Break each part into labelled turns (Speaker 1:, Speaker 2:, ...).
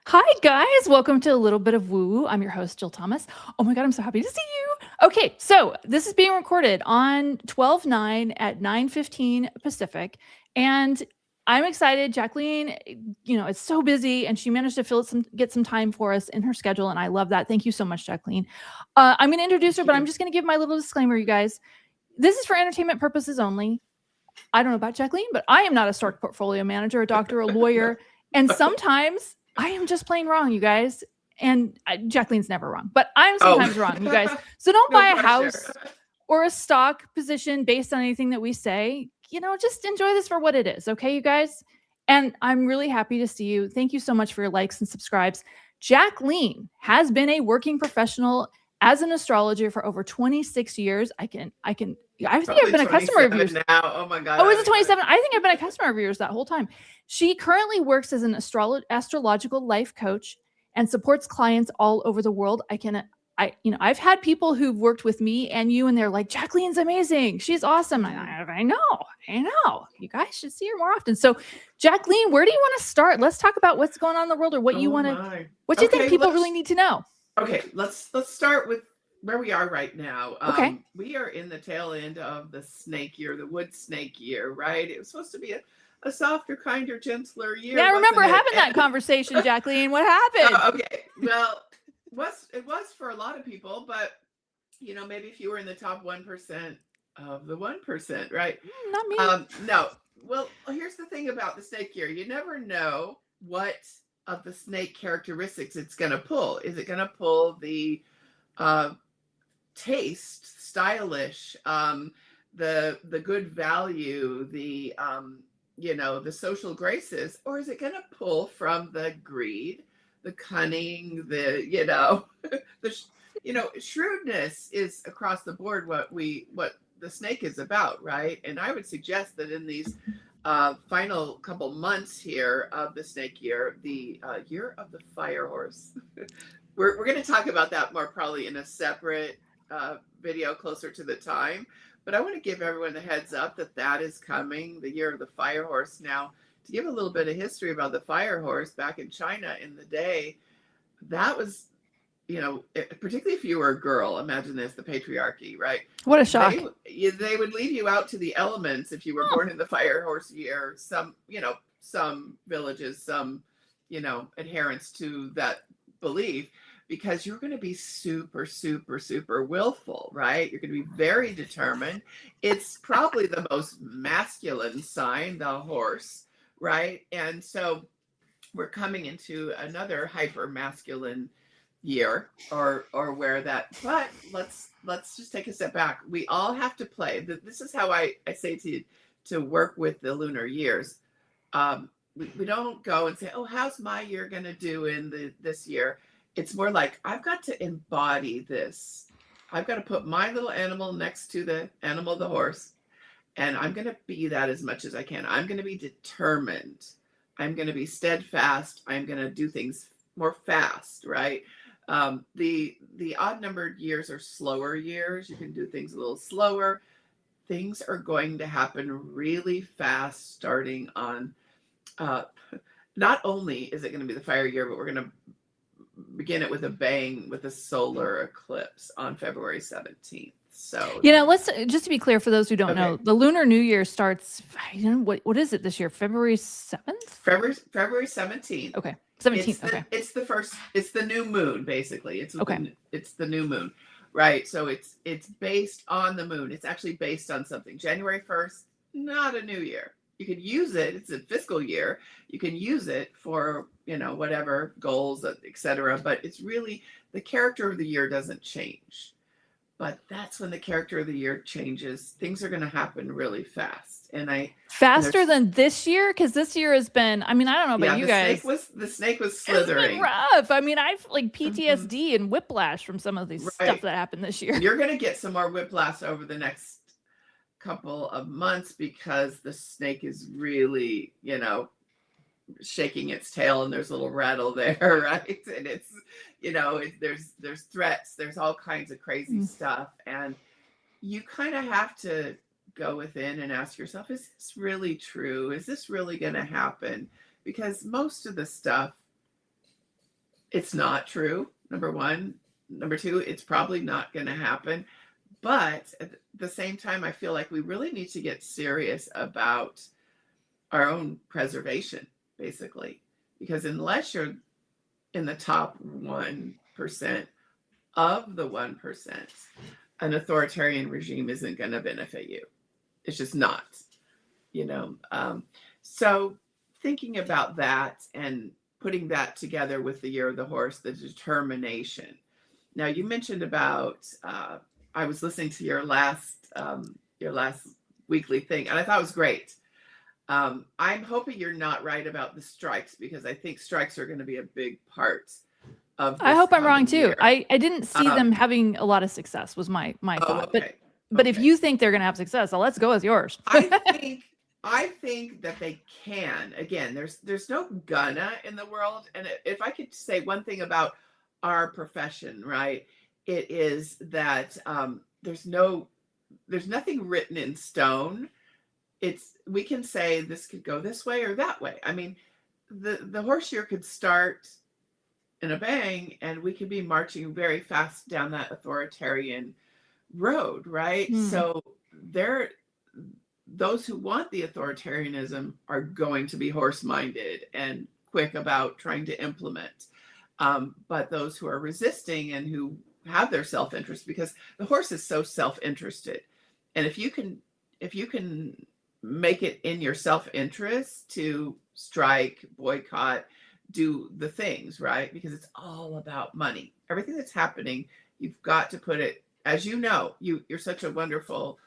Speaker 1: Hi, guys. Welcome to a little bit of woo woo. I'm your host, Jill Thomas. Oh my God, I'm so happy to see you. Okay, so this is being recorded on 12/9 at 9:15 Pacific. And I'm excited. Jackleen, it's so busy and she managed to get some time for us in her schedule. And I love that. Thank you so much, Jackleen. I'm going to introduce her, but I'm just going to give my little disclaimer, you guys. This is for entertainment purposes only. I don't know about Jackleen, but I am not a stock portfolio manager, a doctor, a lawyer. And sometimes I am just plain wrong, you guys. And Jacqueline's never wrong, but I'm sometimes wrong, you guys. So don't buy a house or a stock position based on anything that we say. Just enjoy this for what it is. Okay, you guys? And I'm really happy to see you. Thank you so much for your likes and subscribes. Jackleen has been a working professional as an astrologer for over 26 years. I think I've been a customer of yours
Speaker 2: now. Oh my God.
Speaker 1: Oh, is it 27? I think I've been a customer of yours that whole time. She currently works as an astrological life coach and supports clients all over the world. I've had people who've worked with me and you, and they're like, Jacqueline's amazing. She's awesome. I know. You guys should see her more often. So, Jackleen, where do you want to start? Let's talk about what's going on in the world, or what you want to. What do you think people really need to know?
Speaker 2: Okay, let's start with where we are right now.
Speaker 1: Okay.
Speaker 2: We are in the tail end of the snake year, the wood snake year, right? It was supposed to be a softer, kinder, gentler year.
Speaker 1: Yeah, I remember having that conversation, Jackleen. What happened?
Speaker 2: Okay, well, it was for a lot of people, but maybe if you were in the top 1% of the 1%, right?
Speaker 1: Not me.
Speaker 2: No. Well, here's the thing about the snake year. You never know what of the snake characteristics it's going to pull. Is it going to pull the taste, stylish, the good value, the the social graces, or is it going to pull from the greed, the cunning, the shrewdness is across the board what the snake is about, right? And I would suggest that in these final couple months here of the snake year, the year of the fire horse. We're going to talk about that more probably in a separate video closer to the time. But I want to give everyone the heads up that is coming, the year of the fire horse. Now, to give a little bit of history about the fire horse back in China in the day, that was, particularly if you were a girl, imagine this, the patriarchy, right?
Speaker 1: What a shock.
Speaker 2: They would leave you out to the elements if you were born in the fire horse year. Some villages, some, adherents to that belief, because you're going to be super, super, super willful, right? You're going to be very determined. It's probably the most masculine sign, the horse, right? And so we're coming into another hyper masculine year or where that, but let's just take a step back. We all have to play. This is how I say to work with the lunar years. We don't go and say, oh, how's my year going to do in this year? It's more like, I've got to embody this. I've got to put my little animal next to the animal, the horse, and I'm going to be that as much as I can. I'm going to be determined. I'm going to be steadfast. I'm going to do things more fast, right? The odd numbered years are slower years. You can do things a little slower. Things are going to happen really fast starting on, not only is it going to be the fire year, but we're going to begin it with a bang with a solar eclipse on February 17th. So,
Speaker 1: let's just to be clear for those who don't know, the Lunar New Year starts, what is it this year? February 7th?
Speaker 2: February 17th.
Speaker 1: Okay. 17th.
Speaker 2: It's the new moon, basically. It's the new moon, right? So it's based on the moon. It's actually based on something. January 1st, not a new year. You can use it. It's a fiscal year. You can use it for, whatever goals, etc. But it's really, the character of the year doesn't change. But that's when the character of the year changes. Things are going to happen really fast.
Speaker 1: Faster than this year? Because this year has been, I don't know about you guys.
Speaker 2: The snake was slithering.
Speaker 1: It's been rough. I've like PTSD and whiplash from some of these stuff that happened this year.
Speaker 2: You're going to get some more whiplash over the next couple of months because the snake is really, shaking its tail, and there's a little rattle there, right? And it's, there's threats, there's all kinds of crazy stuff, and you kind of have to go within and ask yourself, is this really true? Is this really going to happen? Because most of the stuff It's not true, number one. Number two, it's probably not going to happen. But at the same time, I feel like we really need to get serious about our own preservation, basically. Because unless you're in the top 1% of the 1%, an authoritarian regime isn't going to benefit you. It's just not, you know. So thinking about that and putting that together with the year of the horse, the determination. Now you mentioned about, I was listening to your last weekly thing, and I thought it was great. I'm hoping you're not right about the strikes, because I think strikes are going to be a big part of this.
Speaker 1: I hope I'm wrong too.
Speaker 2: Year.
Speaker 1: I didn't see them having a lot of success was my thought.
Speaker 2: Okay.
Speaker 1: But if you think they're going to have success, so let's go with yours.
Speaker 2: I think that they can. Again, there's no gonna in the world. And if I could say one thing about our profession, right, it is that there's nothing written in stone. We can say this could go this way or that way. I mean, the horse year could start in a bang, and we could be marching very fast down that authoritarian road, right? So those who want the authoritarianism are going to be horse-minded and quick about trying to implement. But those who are resisting and who have their self-interest, because the horse is so self-interested, and if you can make it in your self-interest to strike, boycott, do the things, right? Because it's all about money. Everything that's happening, you've got to put it, as you know, you're such a wonderful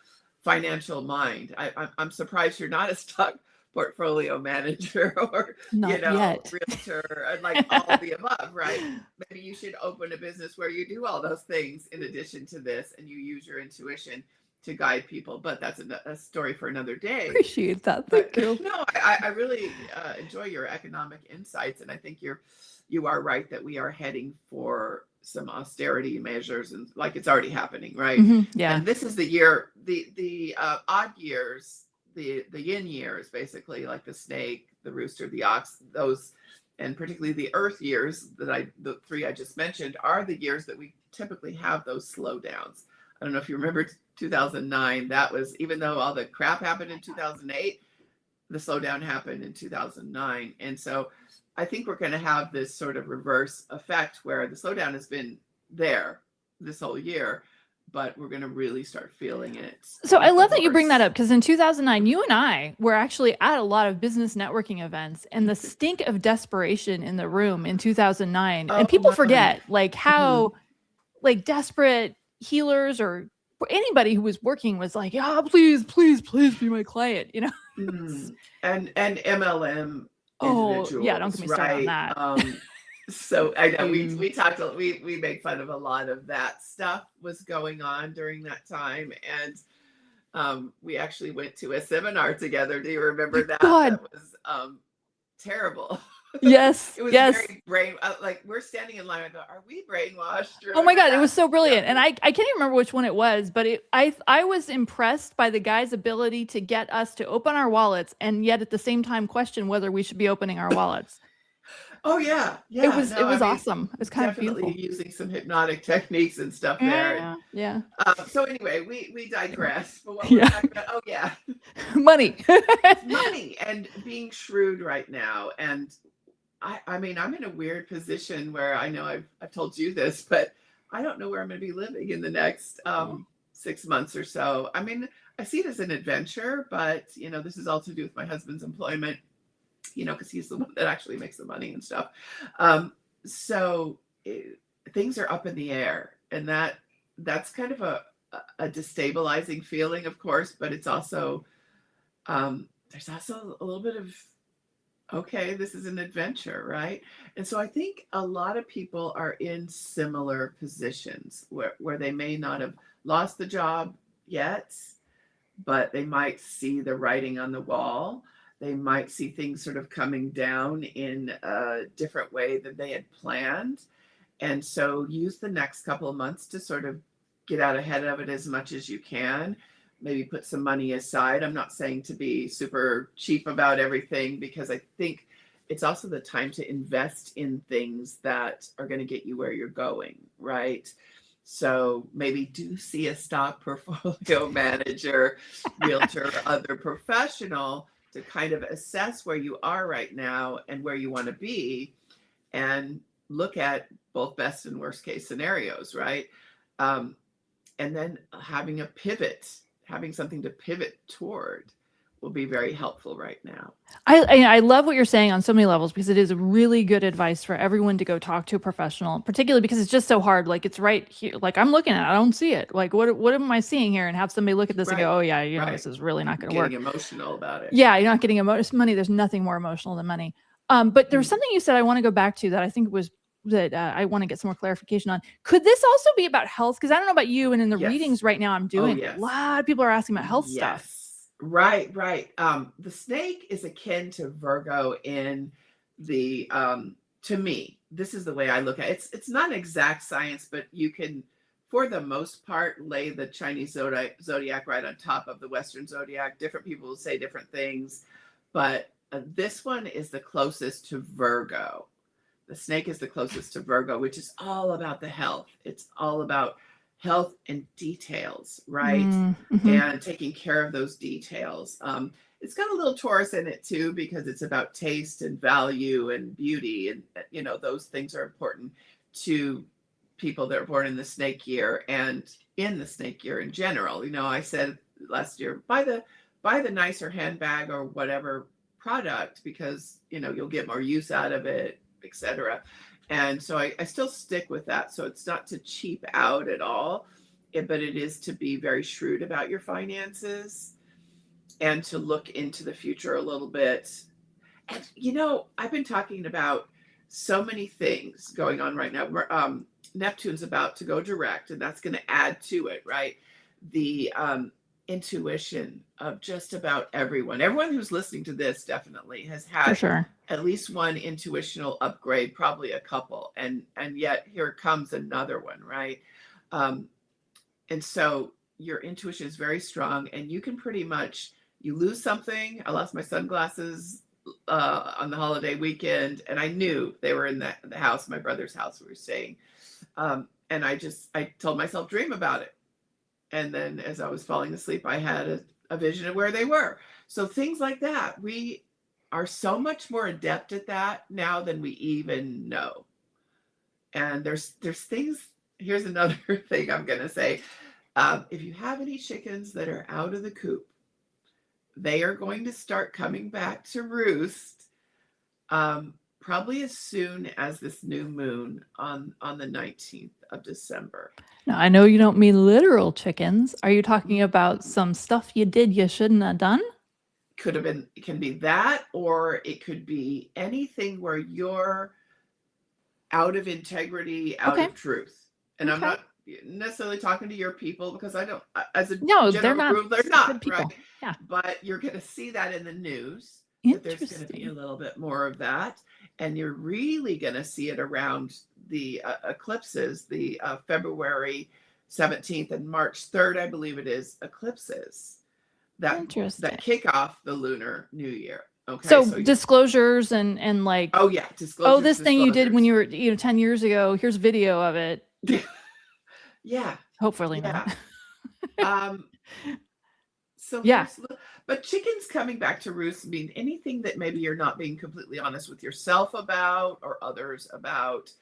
Speaker 2: financial mind. I'm surprised you're not a stock portfolio manager or
Speaker 1: not yet.
Speaker 2: realtor, like all the above, right? Maybe you should open a business where you do all those things in addition to this, and you use your intuition to guide people. But that's a story for another day.
Speaker 1: Appreciate that. Thank you.
Speaker 2: No, I really enjoy your economic insights, and I think you are right that we are heading for some austerity measures, and like it's already happening, right?
Speaker 1: Yeah.
Speaker 2: And this is the year, the odd years, the yin years, basically, like the snake, the rooster, the ox, those, and particularly the earth years the three I just mentioned, are the years that we typically have those slowdowns. I don't know if you remember 2009. That was, even though all the crap happened in 2008, the slowdown happened in 2009. And so I think we're going to have this sort of reverse effect where the slowdown has been there this whole year, but we're going to really start feeling it.
Speaker 1: So I love that you bring that up, because in 2009, you and I were actually at a lot of business networking events, and the stink of desperation in the room in 2009. And people forget like how like desperate healers or anybody who was working was like, yeah, please be my client, you know?
Speaker 2: And MLM.
Speaker 1: Oh yeah, don't get me started on that.
Speaker 2: So I know we talked, we made fun of a lot of that stuff was going on during that time, and we actually went to a seminar together. Do you remember that?
Speaker 1: God.
Speaker 2: That was terrible.
Speaker 1: Yes.
Speaker 2: It was very like we're standing in line. I go, are we brainwashed?
Speaker 1: Oh my God, it was so brilliant. And I can't even remember which one it was, but I was impressed by the guy's ability to get us to open our wallets, and yet at the same time question whether we should be opening our wallets.
Speaker 2: Oh yeah.
Speaker 1: It was awesome. It was kind of beautiful.
Speaker 2: Using some hypnotic techniques and stuff there.
Speaker 1: Yeah.
Speaker 2: So anyway, we digress. But what we're talking about,
Speaker 1: money.
Speaker 2: Money and being shrewd right now. And I mean, I'm in a weird position where I know I've told you this, but I don't know where I'm going to be living in the next 6 months or so. I mean, I see it as an adventure, but you know, this is all to do with my husband's employment, you know, because he's the one that actually makes the money and stuff. Things are up in the air, and that's kind of a destabilizing feeling, of course, but it's also there's also a little bit of, okay, this is an adventure, right? And so I think a lot of people are in similar positions where they may not have lost the job yet, but they might see the writing on the wall. They might see things sort of coming down in a different way than they had planned. And so use the next couple of months to sort of get out ahead of it as much as you can. Maybe put some money aside. I'm not saying to be super cheap about everything, because I think it's also the time to invest in things that are going to get you where you're going, right? So maybe do see a stock portfolio manager, realtor, or other professional to kind of assess where you are right now and where you want to be, and look at both best and worst case scenarios, right? And then having a pivot, having something to pivot toward will be very helpful right now.
Speaker 1: I love what you're saying on so many levels, because it is really good advice for everyone to go talk to a professional, particularly because it's just so hard. Like, it's right here. Like, I'm looking at it, I don't see it. Like, what am I seeing here? And have somebody look at this and go, oh yeah, you know, this is really not going to work.
Speaker 2: Getting emotional about it.
Speaker 1: Yeah, you're not getting money. There's nothing more emotional than money. But there's something you said I want to go back to that I think was that I want to get some more clarification on. Could this also be about health? Because I don't know about you, and in the readings right now I'm doing, a lot of people are asking about health stuff.
Speaker 2: Right. The snake is akin to Virgo in the, to me, this is the way I look at it. It's not an exact science, but you can, for the most part, lay the Chinese zodiac right on top of the Western zodiac. Different people will say different things, but this one is the closest to Virgo. The snake is the closest to Virgo, which is all about the health. It's all about health and details, right? And taking care of those details. It's got a little Taurus in it too, because it's about taste and value and beauty. And, you know, those things are important to people that are born in the snake year and in the snake year in general. You know, I said last year, buy the nicer handbag or whatever product, because, you know, you'll get more use out of it, etc. And so I still stick with that. So it's not to cheap out at all, but it is to be very shrewd about your finances and to look into the future a little bit. And, you know, I've been talking about so many things going on right now. Neptune's about to go direct, and that's going to add to it, right? The intuition of just about everyone. Everyone who's listening to this definitely has had at least one intuitional upgrade, probably a couple, and yet here comes another one, right? And so your intuition is very strong, and you can pretty much, you lose something. I lost my sunglasses on the holiday weekend, and I knew they were in the house, my brother's house we were staying. And I told myself, dream about it. And then as I was falling asleep, I had a vision of where they were. So things like that, we are so much more adept at that now than we even know. And there's things, here's another thing I'm going to say. If you have any chickens that are out of the coop, they are going to start coming back to roost, probably as soon as this new moon on the 19th of December.
Speaker 1: Now, I know you don't mean literal chickens. Are you talking about some stuff you did you shouldn't have done?
Speaker 2: It can be that, or it could be anything where you're out of integrity, out of truth. And I'm not necessarily talking to your people, because I don't, as a general rule, they're not, right? Yeah. But you're going to see that in the news, that there's going to be a little bit more of that. And you're really going to see it around the eclipses, the February 17th and March 3rd, I believe it is, eclipses that kick off the Lunar New Year. Okay.
Speaker 1: So disclosures and like,
Speaker 2: disclosures.
Speaker 1: This thing you did when you were 10 years ago, here's video of it.
Speaker 2: Yeah.
Speaker 1: Hopefully not.
Speaker 2: But chickens coming back to roost mean anything that maybe you're not being completely honest with yourself about, or others about,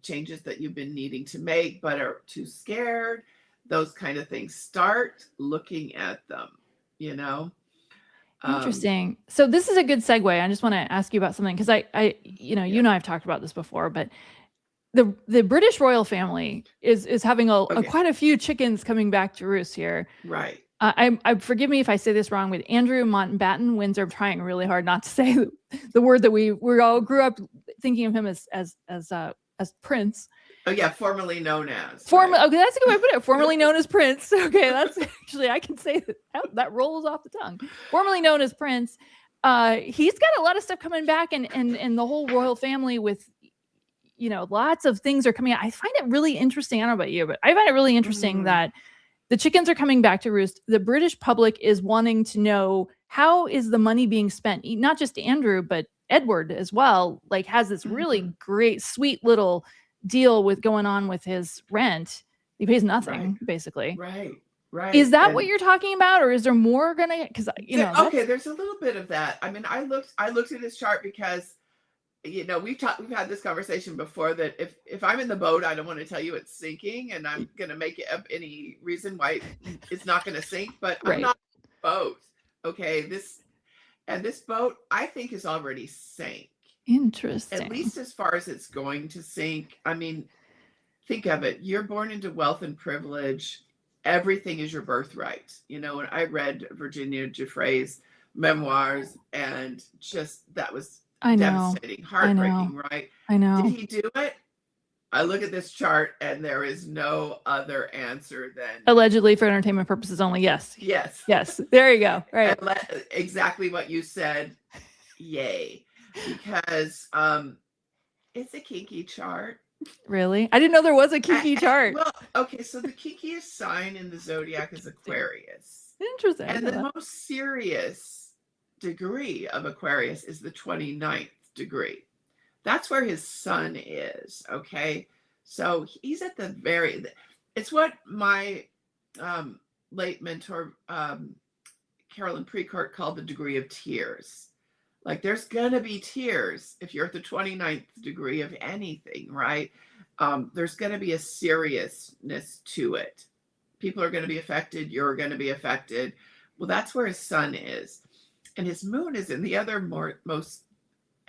Speaker 2: changes that you've been needing to make but are too scared, those kind of things. Start looking at them, you know.
Speaker 1: Interesting. So this is a good segue. I just want to ask you about something, because you and I have talked about this before, but the British royal family is having quite a few chickens coming back to roost here.
Speaker 2: Right.
Speaker 1: I forgive me if I say this wrong, but Andrew Mountbatten, Windsor, I'm trying really hard not to say the word that we all grew up thinking of him as Prince.
Speaker 2: Oh yeah, formerly known as.
Speaker 1: Okay, that's a good way to put it. Formerly known as Prince. Okay, that's actually, I can say that rolls off the tongue. Formerly known as Prince. He's got a lot of stuff coming back, and the whole royal family with, lots of things are coming out. I find it really interesting. I don't know about you, but I find it really interesting that the chickens are coming back to roost. The British public is wanting to know, how is the money being spent? Not just Andrew, but Edward as well, like has this really
Speaker 2: Mhm.
Speaker 1: great, sweet little deal with going on with his rent. He pays
Speaker 2: Right.
Speaker 1: nothing, basically.
Speaker 2: Right. Right.
Speaker 1: Is that what
Speaker 2: And
Speaker 1: you're talking about, or is there more gonna? Because
Speaker 2: okay, there's a little bit of that. I mean, I looked at his chart because we've had this conversation before that if I'm in the boat, I don't want to tell you it's sinking, and I'm going to make up any reason why it's not going to sink, but I'm
Speaker 1: right.
Speaker 2: not in the boat. Okay, this boat I think is already sank,
Speaker 1: Interesting.
Speaker 2: at least as far as it's going to sink. I mean, think of it. You're born into wealth and privilege. Everything is your birthright. When I read Virginia Giuffre's memoirs, and just that was
Speaker 1: I know.
Speaker 2: devastating, heartbreaking, right?
Speaker 1: I know.
Speaker 2: Did he do it? I look at this chart and there is no other answer than
Speaker 1: Allegedly for entertainment purposes only. Yes.
Speaker 2: yes.
Speaker 1: Yes. There you go. Right.
Speaker 2: Exactly what you said. Yay. Because it's a kinky chart.
Speaker 1: Really? I didn't know there was a kinky chart.
Speaker 2: Well, okay, so the kinkiest sign in the zodiac is Aquarius.
Speaker 1: Interesting.
Speaker 2: And the most serious degree of Aquarius is the 29th degree. That's where his sun is, okay? So he's at the it's what my late mentor, Carolyn Precourt, called the degree of tears. Like, there's going to be tears if you're at the 29th degree of anything, right? There's going to be a seriousness to it. People are going to be affected. You're going to be affected. Well, that's where his sun is. And his moon is in the other most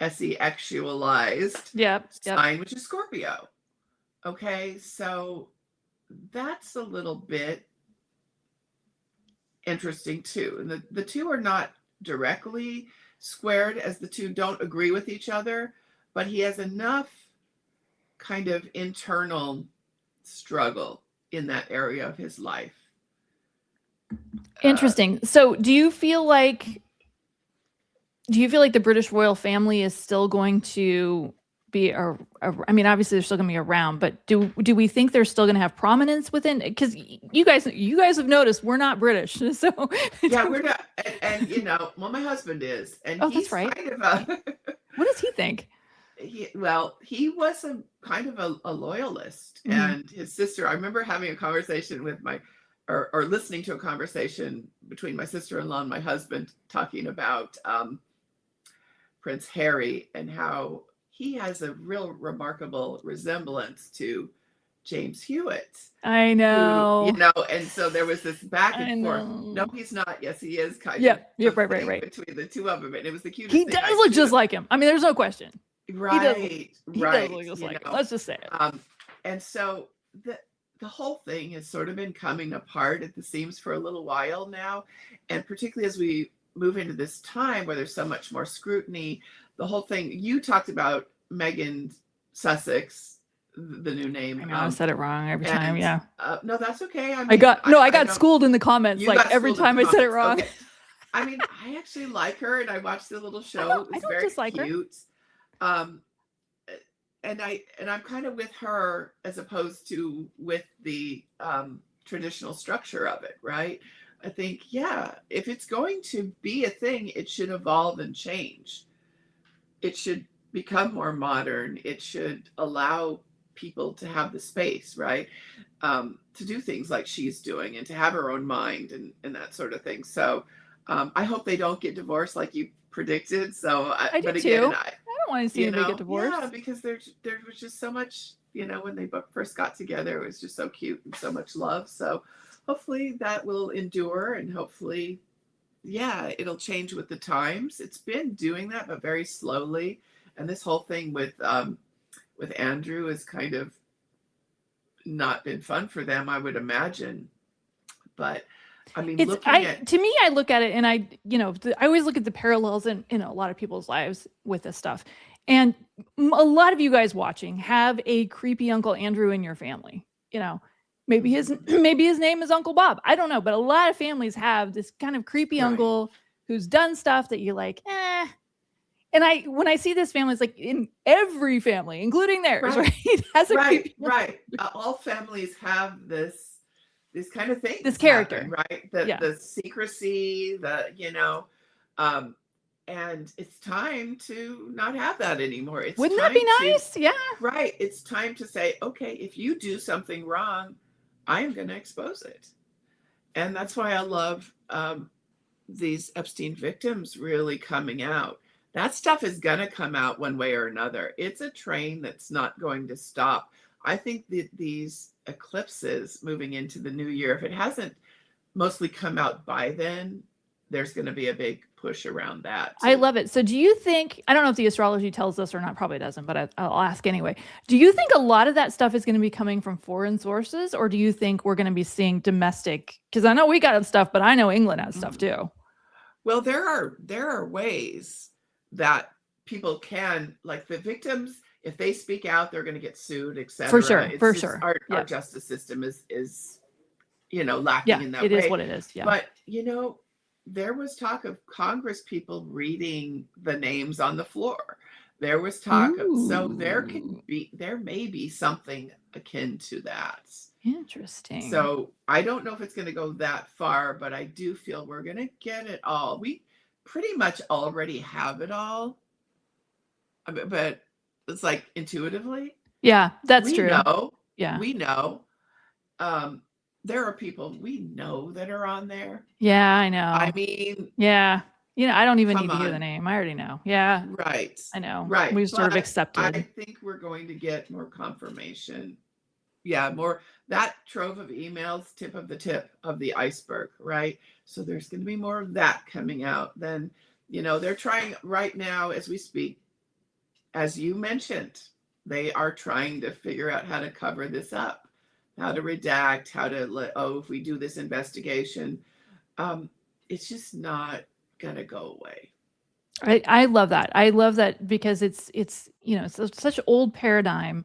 Speaker 2: actualized sign, which is Scorpio. Okay, so that's a little bit interesting too. And the two are not directly squared, as the two don't agree with each other, but he has enough kind of internal struggle in that area of his life.
Speaker 1: Interesting. So do you feel like the British royal family is still going to be I mean, obviously they're still going to be around, but do we think they're still going to have prominence within? Because you guys have noticed we're not British, so
Speaker 2: yeah, we're not. And well, my husband is, and he's
Speaker 1: that's right.
Speaker 2: Kind of
Speaker 1: what does he think?
Speaker 2: He was a kind of a loyalist, and his sister. I remember having a conversation with or listening to a conversation between my sister-in-law and my husband talking about Prince Harry and how he has a real remarkable resemblance to James Hewitt.
Speaker 1: I know.
Speaker 2: Who, and so there was this back and forth. No, he's not. Yes, he is kind of.
Speaker 1: Right.
Speaker 2: Between the two of them, and it was the cutest.
Speaker 1: He does look just like him. I mean, there's no question.
Speaker 2: Right.
Speaker 1: He does look just like him. Let's just say it.
Speaker 2: And so the whole thing has sort of been coming apart at the seams for a little while now, and particularly as we move into this time where there's so much more scrutiny. The whole thing, you talked about Meghan Sussex, the new name.
Speaker 1: I know, I said it wrong every time. Yeah.
Speaker 2: No, that's okay. I
Speaker 1: mean, I got schooled in the comments like every time I said it wrong.
Speaker 2: Okay. I mean, I actually like her, and I watched the little show. It was very cute. And I'm kind of with her as opposed to with the traditional structure of it, right? I think, if it's going to be a thing, it should evolve and change. It should become more modern. It should allow people to have the space, right? To do things like she's doing and to have her own mind and that sort of thing. So I hope they don't get divorced like you predicted. So
Speaker 1: I do too. I don't want to see anybody get divorced.
Speaker 2: Yeah, because there was just so much, when they first got together, it was just so cute and so much love. So hopefully that will endure, and hopefully, it'll change with the times. It's been doing that, but very slowly. And this whole thing with Andrew has kind of not been fun for them, I would imagine. But I mean,
Speaker 1: to me, I look at it and I always look at the parallels in a lot of people's lives with this stuff. And a lot of you guys watching have a creepy Uncle Andrew in your family. Maybe his name is Uncle Bob. I don't know, but a lot of families have this kind of creepy uncle who's done stuff that you're like, eh. And when I see this family, it's like in every family, including theirs, right? Has a creepy
Speaker 2: all families have this kind of thing.
Speaker 1: This character,
Speaker 2: happen, right? The secrecy, And it's time to not have that anymore. It's
Speaker 1: Wouldn't that
Speaker 2: time
Speaker 1: be
Speaker 2: to,
Speaker 1: nice? Yeah.
Speaker 2: right. It's time to say, okay, if you do something wrong, I am going to expose it. And that's why I love these Epstein victims really coming out. That stuff is going to come out one way or another. It's a train that's not going to stop. I think that these eclipses moving into the new year, if it hasn't mostly come out by then, there's going to be a big push around that.
Speaker 1: I love it. So do you think, I don't know if the astrology tells us or not, probably doesn't, but I'll ask anyway. Do you think a lot of that stuff is going to be coming from foreign sources, or do you think we're going to be seeing domestic? Because I know we got stuff, but I know England has stuff too.
Speaker 2: Well, there are ways that people can, like the victims, if they speak out, they're going to get sued, etc.
Speaker 1: For sure, for sure.
Speaker 2: Our justice system is lacking in that way.
Speaker 1: It is what it is. Yeah.
Speaker 2: But there was talk of Congress people reading the names on the floor. There was talk of, so there may be something akin to that.
Speaker 1: Interesting.
Speaker 2: So I don't know if it's going to go that far, but I do feel we're going to get it all. We pretty much already have it all, but it's like intuitively.
Speaker 1: Yeah, that's true.
Speaker 2: Know,
Speaker 1: yeah,
Speaker 2: we know. There are people we know that are on there.
Speaker 1: Yeah, I know.
Speaker 2: I mean,
Speaker 1: yeah. I don't even need to hear the name. I already know. Yeah.
Speaker 2: Right.
Speaker 1: I know.
Speaker 2: Right.
Speaker 1: We've sort of accepted.
Speaker 2: I think we're going to get more confirmation. Yeah, more that trove of emails, tip of the iceberg, right? So there's going to be more of that coming out. Then, they're trying right now as we speak, as you mentioned, they are trying to figure out how to cover this up, how to redact, how to if we do this investigation, it's just not going to go away.
Speaker 1: I love that. I love that because it's such an old paradigm.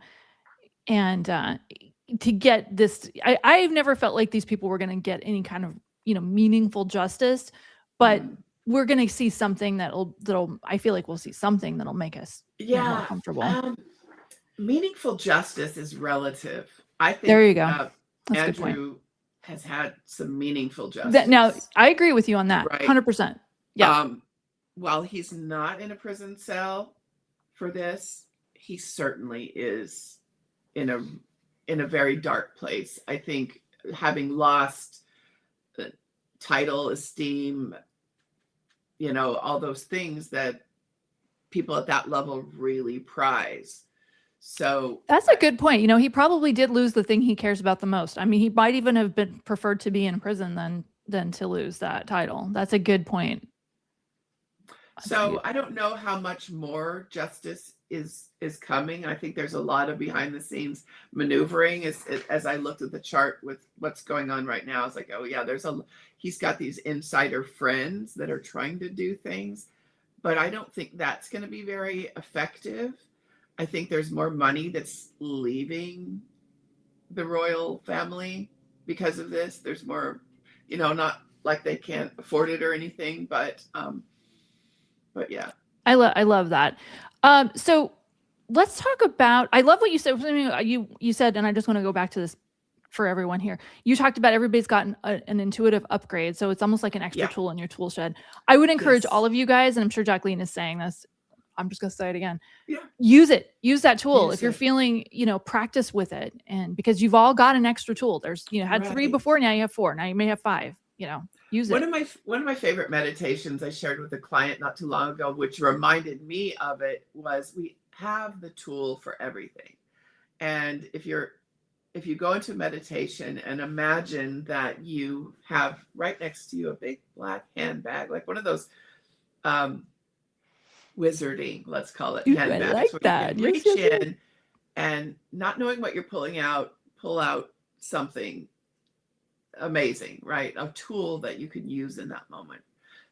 Speaker 1: And to get this, I've never felt like these people were going to get any kind of, meaningful justice, but we're going to see something that'll, I feel like we'll see something that'll make us more comfortable.
Speaker 2: Meaningful justice is relative. I think
Speaker 1: there you go.
Speaker 2: Andrew has had some meaningful justice.
Speaker 1: Now, I agree with you on that.
Speaker 2: Right?
Speaker 1: 100%. Yeah.
Speaker 2: While he's not in a prison cell for this, he certainly is in a very dark place. I think having lost the title, esteem, all those things that people at that level really prize. So
Speaker 1: that's a good point. He probably did lose the thing he cares about the most. I mean, he might even have been preferred to be in prison than to lose that title. That's a good point.
Speaker 2: So I don't know how much more justice is coming. I think there's a lot of behind the scenes maneuvering. As I looked at the chart with what's going on right now, it's like, oh yeah, he's got these insider friends that are trying to do things, but I don't think that's going to be very effective. I think there's more money that's leaving the royal family because of this. There's more, not like they can't afford it or anything, but yeah.
Speaker 1: I love that. So let's talk about, I love what you said. You said, and I just want to go back to this for everyone here. You talked about everybody's gotten an intuitive upgrade. So it's almost like an extra tool in your tool shed. I would encourage all of you guys, and I'm sure Jackleen is saying this, I'm just going to say it again.
Speaker 2: Yeah.
Speaker 1: Use that tool. If you're feeling, practice with it. And because you've all got an extra tool, there's, had 3 before, now you have 4, now you may have 5, use it.
Speaker 2: One of my favorite meditations I shared with a client not too long ago, which reminded me of it, was we have the tool for everything. And if you go into meditation and imagine that you have right next to you a big black handbag, like one of those wizarding, let's call it, handbags.
Speaker 1: I like that.
Speaker 2: You reach in and not knowing what you're pulling out, pull out something amazing, right? A tool that you can use in that moment.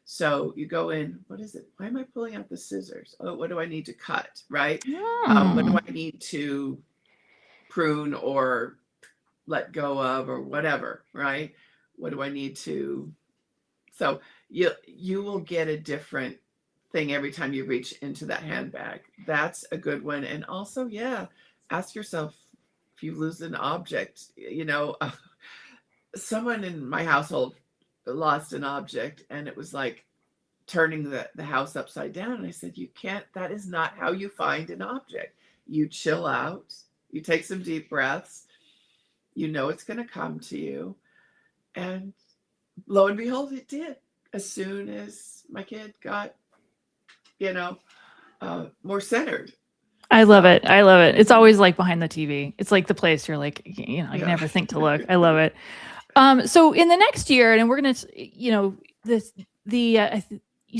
Speaker 2: So you go in, what is it? Why am I pulling out the scissors? Oh, what do I need to cut, right? What do I need to prune or let go of or whatever, right? What do I need to? So you will get a different thing every time you reach into that handbag. That's a good one. And also, ask yourself, if you lose an object, someone in my household lost an object, and it was like turning the house upside down. And I said, you can't, that is not how you find an object. You chill out, you take some deep breaths, you know it's going to come to you. And lo and behold, it did. As soon as my kid got, more centered.
Speaker 1: I love it. I love it. It's always like behind the TV. It's like the place you're like, you never think to look. I love it. So in the next year, and we're going to, you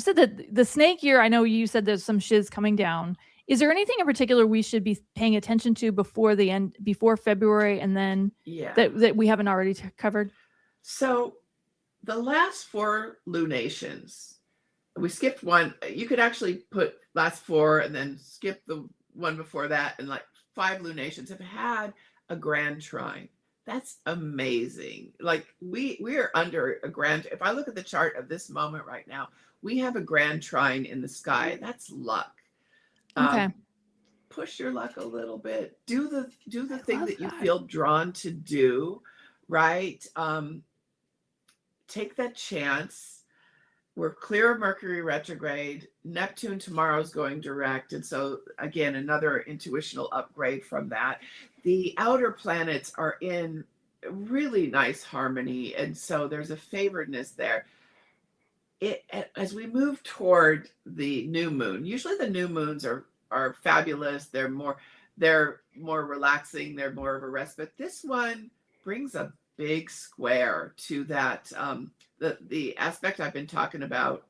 Speaker 1: said that the snake year, I know you said there's some shiz coming down. Is there anything in particular we should be paying attention to before February, and then that we haven't already covered?
Speaker 2: So the last 4 lunations, we skipped one. You could actually put last 4 and then skip the one before that, and like 5 lunations have had a grand trine. That's amazing. Like we are under a grand, if I look at the chart of this moment right now, we have a grand trine in the sky. That's luck.
Speaker 1: Okay.
Speaker 2: Push your luck a little bit. Do the thing that you feel drawn to do, right? Take that chance. We're clear of Mercury retrograde. Neptune tomorrow is going direct. And so again, another intuitional upgrade from that. The outer planets are in really nice harmony. And so there's a favoredness there. As we move toward the new moon, usually the new moons are fabulous. They're more relaxing. They're more of a respite. This one brings a big square to that, the aspect I've been talking about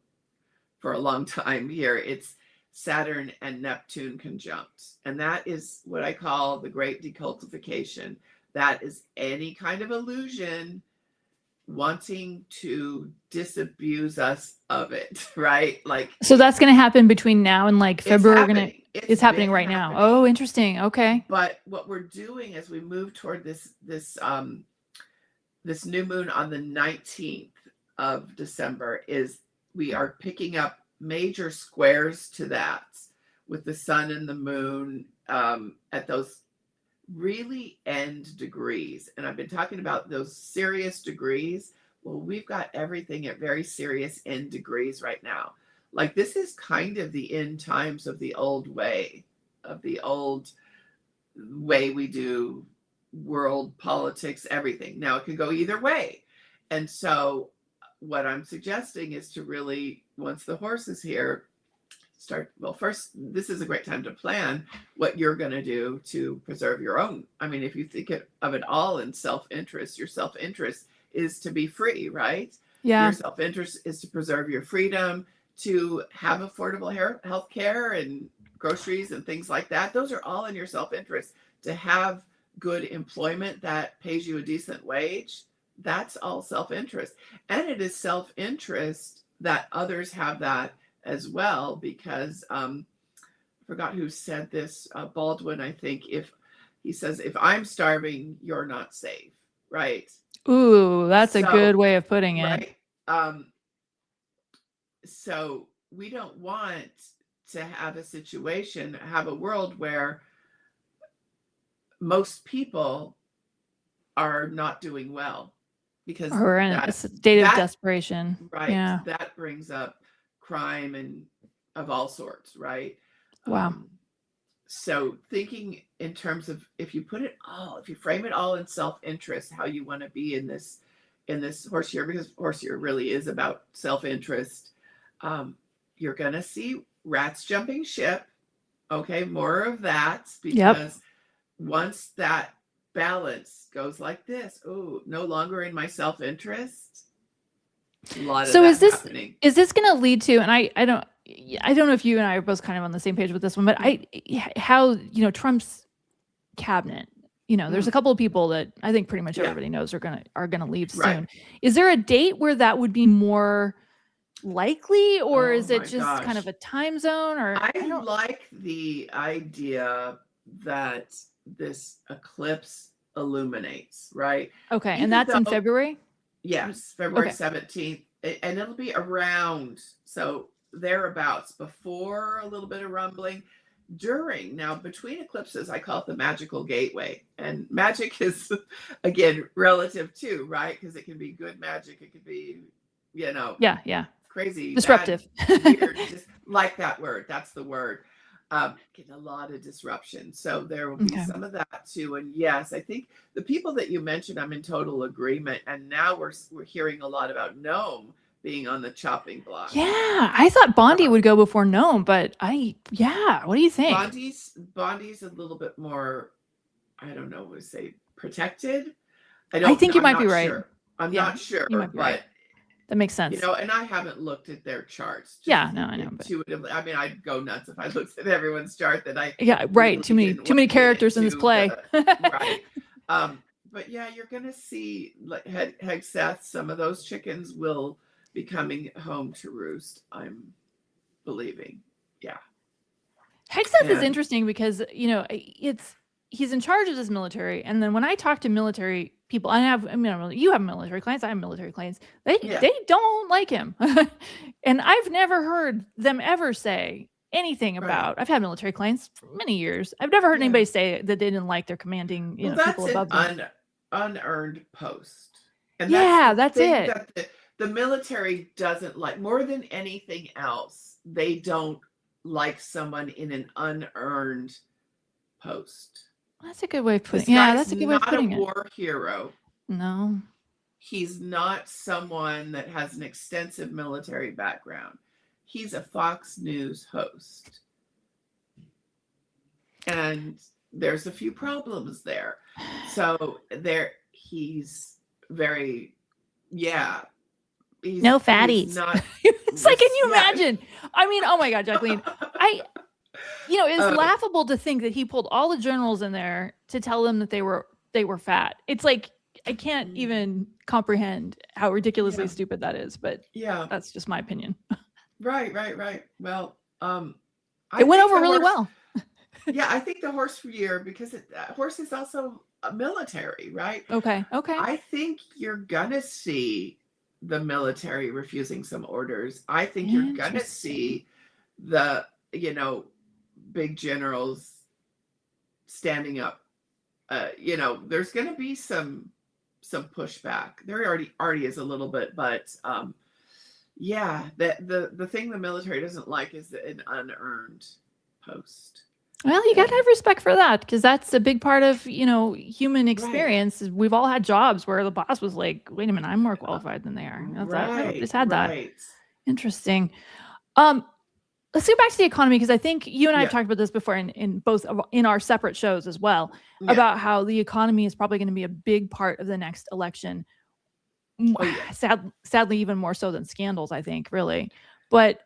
Speaker 2: for a long time here. It's Saturn and Neptune conjunct. And that is what I call the great decultification. That is any kind of illusion wanting to disabuse us of it, right? Like,
Speaker 1: so that's going to happen between now and like February. It's happening right now. Oh, interesting. Okay.
Speaker 2: But what we're doing as we move toward this new moon on the 19th of December is we are picking up major squares to that with the sun and the moon at those really end degrees. And I've been talking about those serious degrees. Well, we've got everything at very serious end degrees right now. Like this is kind of the end times of the old way we do world politics, everything. Now it could go either way. And so what I'm suggesting is to really, once the horse is here, first, this is a great time to plan what you're going to do to preserve your own. I mean, if you think of it all in self-interest, your self-interest is to be free, right?
Speaker 1: Yeah.
Speaker 2: Your self-interest is to preserve your freedom, to have affordable health care and groceries and things like that. Those are all in your self-interest. To have good employment that pays you a decent wage, that's all self-interest. And it is self-interest that others have that as well, because I forgot who said this, Baldwin, I think, he says, if I'm starving, you're not safe, right?
Speaker 1: Ooh, that's a good way of putting it.
Speaker 2: Right. So we don't want to have have a world where most people are not doing well, because
Speaker 1: we're in a state of desperation.
Speaker 2: Right.
Speaker 1: Yeah.
Speaker 2: That brings up crime and of all sorts, right?
Speaker 1: Wow.
Speaker 2: So thinking in terms of if you frame it all in self-interest, how you want to be in this horse year, because horse year really is about self-interest. You're going to see rats jumping ship. Okay. More of that, because once that balance goes like this, no longer in my self-interest. A lot of that happening.
Speaker 1: Is this going to lead to, and I don't know if you and I are both kind of on the same page with this one, but how Trump's cabinet, there's a couple of people that I think pretty much everybody knows are gonna leave soon.
Speaker 2: Right.
Speaker 1: Is there a date where that would be more likely, or is it just kind of a time zone? Or
Speaker 2: I like the idea that this eclipse illuminates, right?
Speaker 1: Okay. And that's in February?
Speaker 2: Yes, February 17th. And it'll be around, so thereabouts, before a little bit of rumbling. During, now between eclipses, I call it the magical gateway. And magic is, again, relative too, right? Because it can be good magic. It could be,
Speaker 1: Yeah.
Speaker 2: crazy,
Speaker 1: Disruptive.
Speaker 2: bad, weird, just like that word. That's the word. Getting a lot of disruption. So there will be
Speaker 1: Okay.
Speaker 2: some of that too. And yes, I think the people that you mentioned, I'm in total agreement. And now we're hearing a lot about Gnome being on the chopping block.
Speaker 1: Yeah, I thought Bondi would go before Gnome, but yeah, what do you think?
Speaker 2: Bondi's a little bit more, I don't know, would say protected.
Speaker 1: I think you
Speaker 2: I'm
Speaker 1: might be
Speaker 2: not
Speaker 1: right.
Speaker 2: sure. I'm
Speaker 1: Yeah,
Speaker 2: not sure,
Speaker 1: you might be right.
Speaker 2: but
Speaker 1: That makes sense.
Speaker 2: and I haven't looked at their charts. Just
Speaker 1: Yeah, no, I know. But
Speaker 2: intuitively, I mean, I'd go nuts if I looked at everyone's chart that I
Speaker 1: yeah, right.
Speaker 2: really
Speaker 1: Too many characters in this play.
Speaker 2: right. But yeah, you're gonna see like Hegseth, some of those chickens will be coming home to roost. I'm believing. Yeah.
Speaker 1: Hegseth is interesting because, he's in charge of this military. And then when I talk to military people, you have military clients, I have military clients. They don't like him. And I've never heard them ever say anything about, I've had military clients for many years. I've never heard anybody say that they didn't like their commanding, people above them.
Speaker 2: That's an unearned post. And
Speaker 1: that's it.
Speaker 2: That the military doesn't like more than anything else. They don't like someone in an unearned post.
Speaker 1: That's a good way of putting it. Yeah, that's a good way of putting it.
Speaker 2: Not a war hero.
Speaker 1: No.
Speaker 2: He's not someone that has an extensive military background. He's a Fox News host. And there's a few problems there. So he's very,
Speaker 1: no fatties. It's like, can you imagine? I mean, oh my God, Jackleen. It's laughable to think that he pulled all the generals in there to tell them that they were fat. It's like, I can't even comprehend how ridiculously stupid that is, but that's just my opinion.
Speaker 2: Right. Well,
Speaker 1: it went over really well.
Speaker 2: I think the horse year, because horse is also a military, right?
Speaker 1: Okay.
Speaker 2: I think you're gonna see the military refusing some orders. I think you're gonna see the, big generals standing up. There's gonna be some pushback. There already is a little bit, but the thing the military doesn't like is an unearned post.
Speaker 1: Well, you got to have respect for that, because that's a big part of, human experience. Right. We've all had jobs where the boss was like, wait a minute, I'm more qualified than they are. I've just had that. Interesting. Let's go back to the economy, because I think you and I have talked about this before in both in our separate shows as well, about how the economy is probably going to be a big part of the next election. Sadly, even more so than scandals, I think, really. But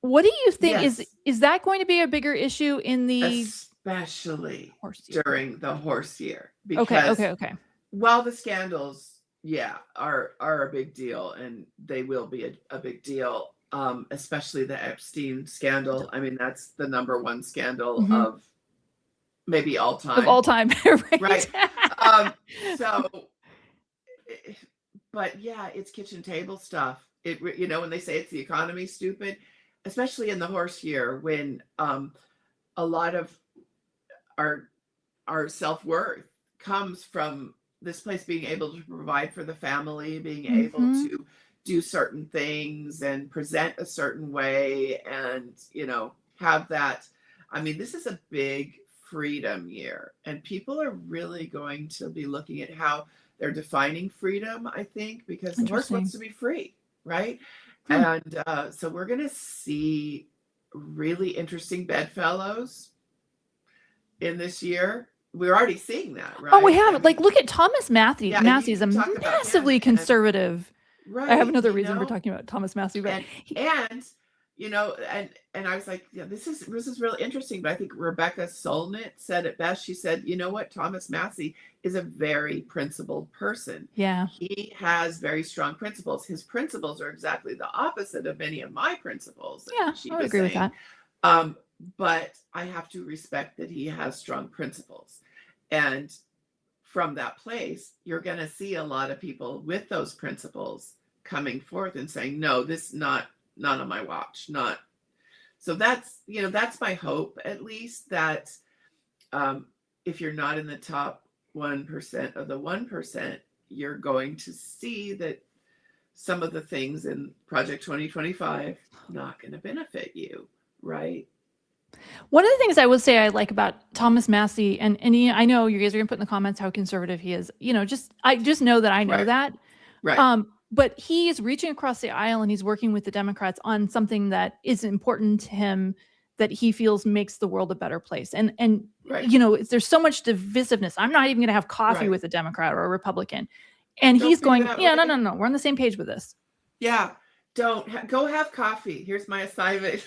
Speaker 1: what do you think is that going to be a bigger issue in the
Speaker 2: especially during the horse year? Because
Speaker 1: okay.
Speaker 2: While the scandals, are a big deal, and they will be a big deal, especially the Epstein scandal. I mean, that's the number one scandal of maybe all time.
Speaker 1: Of all time, right?
Speaker 2: But it's kitchen table stuff. When they say it's the economy, stupid. Especially in the horse year, when a lot of our self-worth comes from this place being able to provide for the family, being able to do certain things and present a certain way, and have that. I mean, this is a big freedom year, and people are really going to be looking at how they're defining freedom, I think, because the horse wants to be free, right? And so we're going to see really interesting bedfellows in this year. We're already seeing that, right?
Speaker 1: Oh, we have. Look at Thomas Massey. Massey's a massively conservative. Right. I have another reason for talking about Thomas Massey. But
Speaker 2: and I was like, this is really interesting. But I think Rebecca Solnit said it best. She said, you know what? Thomas Massey is a very principled person.
Speaker 1: Yeah.
Speaker 2: He has very strong principles. His principles are exactly the opposite of many of my principles.
Speaker 1: Yeah, I would agree with that.
Speaker 2: But I have to respect that he has strong principles. And from that place, you're going to see a lot of people with those principles coming forth and saying, no, this not on my watch, not. So that's my hope, at least, that if you're not in the top 1% of the 1%, you're going to see that some of the things in Project 2025 not going to benefit you, right?
Speaker 1: One of the things I would say I like about Thomas Massey, and I know you guys are gonna put in the comments how conservative he is. I just know that I know
Speaker 2: Right.
Speaker 1: that.
Speaker 2: Right.
Speaker 1: But he is reaching across the aisle and he's working with the Democrats on something that is important to him, that he feels makes the world a better place. And
Speaker 2: Right.
Speaker 1: there's so much divisiveness. I'm not even gonna have coffee
Speaker 2: Right.
Speaker 1: with a Democrat or a Republican. And
Speaker 2: Don't
Speaker 1: he's
Speaker 2: be
Speaker 1: going,
Speaker 2: that
Speaker 1: yeah,
Speaker 2: way.
Speaker 1: no, we're on the same page with this.
Speaker 2: Yeah. Go have coffee. Here's my assignment.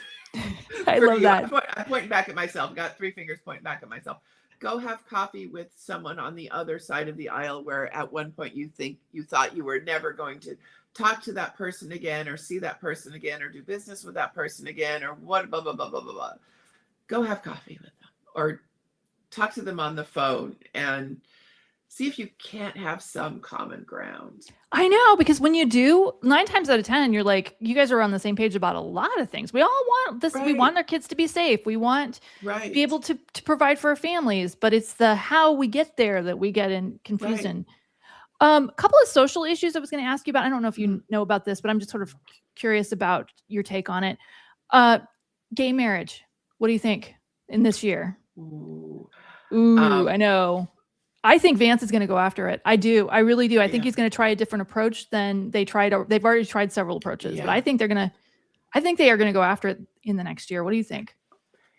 Speaker 1: I
Speaker 2: for
Speaker 1: love
Speaker 2: you.
Speaker 1: that.
Speaker 2: I'm pointing back at myself. Got 3 fingers pointing back at myself. Go have coffee with someone on the other side of the aisle where at one point you thought you were never going to talk to that person again, or see that person again, or do business with that person again, or what, blah, blah, blah, blah, blah, blah. Go have coffee with them, or talk to them on the phone and see if you can't have some common ground.
Speaker 1: I know, because when you do, 9 times out of 10, you're like, you guys are on the same page about a lot of things. We all want this. We want our kids to be safe. We want to be able to provide for our families, but it's the how we get there that we get in confused in. A couple of social issues I was going to ask you about. I don't know if you know about this, but I'm just sort of curious about your take on it. Gay marriage. What do you think in this year?
Speaker 2: Ooh,
Speaker 1: I know. I think Vance is going to go after it. I do. I really do. I think he's going to try a different approach than they tried. They've already tried several approaches, but I think they are going to go after it in the next year. What do you think?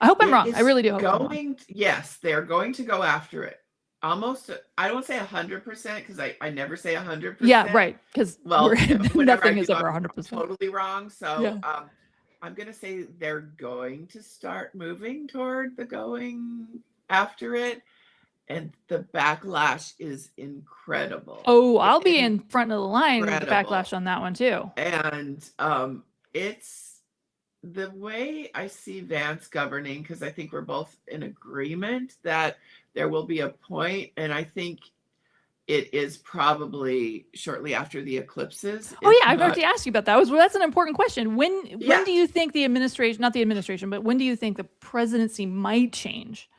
Speaker 1: I hope I'm wrong. I really do hope I'm wrong.
Speaker 2: Yes, they're going to go after it. Almost, I don't say 100%, because I never say 100%.
Speaker 1: Yeah, right. Because nothing is ever 100%.
Speaker 2: Totally wrong. So I'm going to say they're going to start moving toward the going after it. And the backlash is incredible.
Speaker 1: Oh, I'll be in front of the line with the backlash on that one too.
Speaker 2: And it's the way I see Vance governing, because I think we're both in agreement that there will be a point, and I think it is probably shortly after the eclipses.
Speaker 1: Oh yeah, I was going to ask you about that. That's an important question. When do you think the administration, not the administration, but when do you think the presidency might change?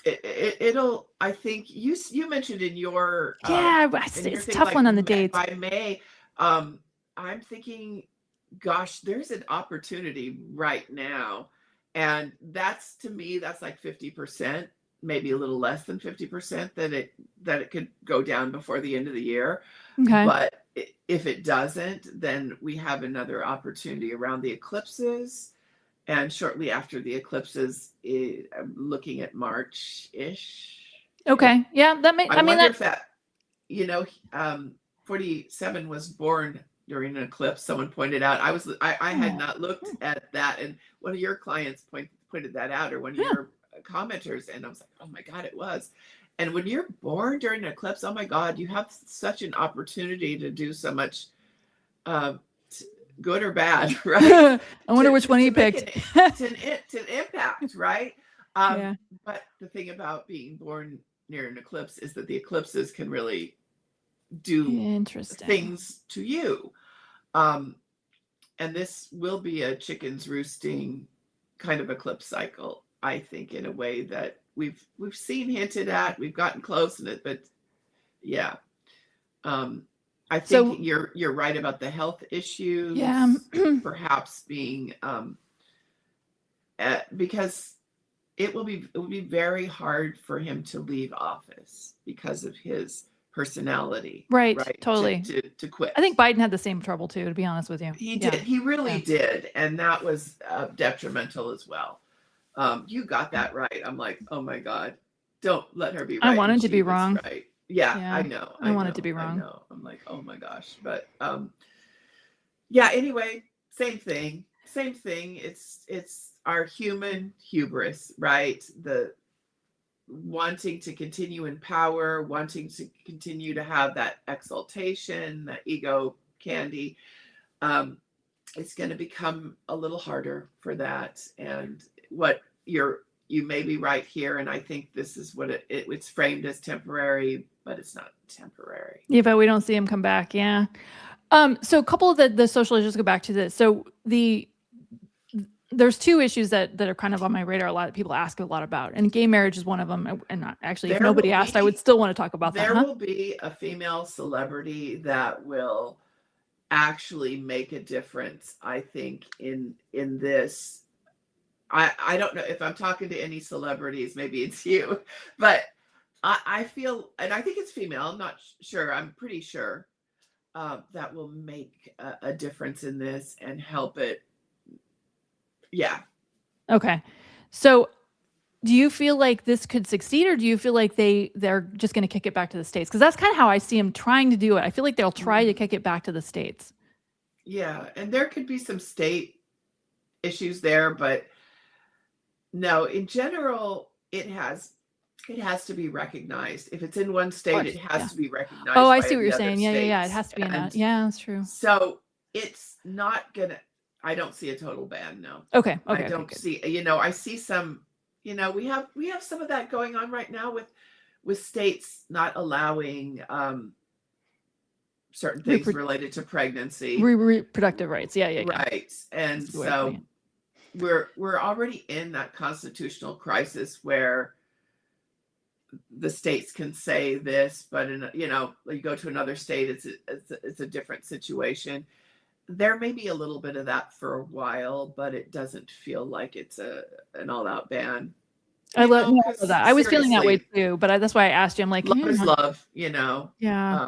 Speaker 2: It'll, I think you mentioned in your
Speaker 1: it's a tough one on the dates.
Speaker 2: By May, I'm thinking, gosh, there's an opportunity right now, and that's, to me, that's like 50%, maybe a little less than 50%, that it could go down before the end of the year.
Speaker 1: Okay.
Speaker 2: But if it doesn't, then we have another opportunity around the eclipses. And shortly after the eclipses, I'm looking at March-ish.
Speaker 1: Okay. Yeah, that may.
Speaker 2: I wonder if that, 47 was born during an eclipse. Someone pointed out. I had not looked at that, and one of your clients pointed that out, or one of your commenters, and I was like, oh my God, it was. And when you're born during an eclipse, oh my God, you have such an opportunity to do so much. Good or bad, right?
Speaker 1: I wonder which one he picked.
Speaker 2: to impact, right? But the thing about being born near an eclipse is that the eclipses can really do things to you. And this will be a chickens roosting kind of eclipse cycle, I think, in a way that we've seen hinted at. We've gotten close in it, but yeah. I think you're right about the health issues.
Speaker 1: Yeah.
Speaker 2: Perhaps being because it will be very hard for him to leave office because of his personality.
Speaker 1: Right. Totally.
Speaker 2: To quit.
Speaker 1: I think Biden had the same trouble too, to be honest with you.
Speaker 2: He did. He really did, and that was detrimental as well. You got that right. I'm like, oh my God, don't let her be right.
Speaker 1: I wanted to be wrong.
Speaker 2: Right. Yeah, I know.
Speaker 1: I wanted to be wrong.
Speaker 2: I know. I'm like, oh my gosh. But yeah, anyway, same thing. It's our human hubris, right? The wanting to continue in power, wanting to continue to have that exaltation, that ego candy. It's going to become a little harder for that. And you may be right here, and I think this is what it's framed as temporary, but it's not temporary.
Speaker 1: Yeah, but we don't see him come back. Yeah. So a couple of the social issues, go back to this. So there's 2 issues that are kind of on my radar. A lot of people ask a lot about, and gay marriage is one of them. And actually, if nobody asked, I would still want to talk about that.
Speaker 2: There will be a female celebrity that will actually make a difference, I think, in this. I don't know if I'm talking to any celebrities, maybe it's you, but I feel, and I think it's female, I'm not sure, I'm pretty sure, that will make a difference in this and help it. Yeah.
Speaker 1: Okay. So do you feel like this could succeed, or do you feel like they're just going to kick it back to the States? Because that's kind of how I see them trying to do it. I feel like they'll try to kick it back to the States.
Speaker 2: Yeah. And there could be some state issues there, but no, in general, it has to be recognized. If it's in one state, it has to be recognized.
Speaker 1: Oh, I see what you're saying. Yeah. It has to be in that. Yeah, that's true.
Speaker 2: So it's not gonna, I don't see a total ban, no.
Speaker 1: Okay.
Speaker 2: I don't see, I see some, we have some of that going on right now with states not allowing certain things related to pregnancy.
Speaker 1: Reproductive rights. Yeah.
Speaker 2: Right. And so we're already in that constitutional crisis where the states can say this, but you go to another state, it's a different situation. There may be a little bit of that for a while, but it doesn't feel like it's an all-out ban.
Speaker 1: I love that. I was feeling that way too, but that's why I asked you. I'm like,
Speaker 2: love is love,
Speaker 1: Yeah.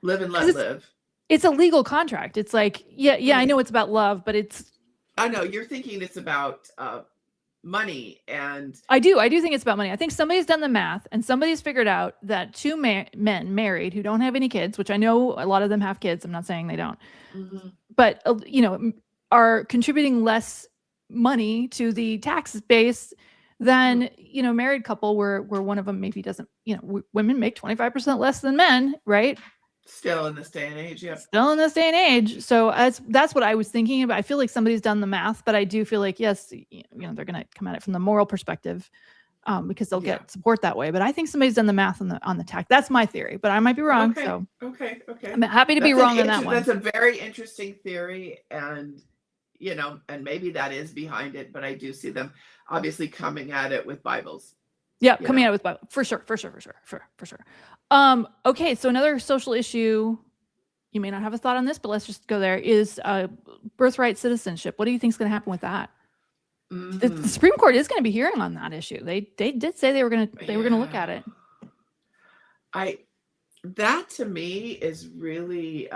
Speaker 2: Live and let live.
Speaker 1: It's a legal contract. It's like, yeah, I know it's about love, but
Speaker 2: I know you're thinking it's about money, and
Speaker 1: I do think it's about money. I think somebody's done the math and somebody's figured out that two men married who don't have any kids, which I know a lot of them have kids. I'm not saying they don't, but are contributing less money to the tax base than married couple where one of them maybe doesn't. Women make 25% less than men, right?
Speaker 2: Still in this day and age, yeah.
Speaker 1: Still in this day and age. So that's what I was thinking about. I feel like somebody's done the math, but I do feel like, yes, they're going to come at it from the moral perspective because they'll get support that way. But I think somebody's done the math on the tax. That's my theory, but I might be wrong.
Speaker 2: Okay.
Speaker 1: I'm happy to be wrong on that one.
Speaker 2: That's a very interesting theory, and and maybe that is behind it, but I do see them obviously coming at it with Bibles.
Speaker 1: Yeah, coming out with Bible for sure. Okay, so another social issue, you may not have a thought on this, but let's just go there, is birthright citizenship. What do you think is going to happen with that? The Supreme Court is going to be hearing on that issue. They did say they were going to look at it.
Speaker 2: That to me is really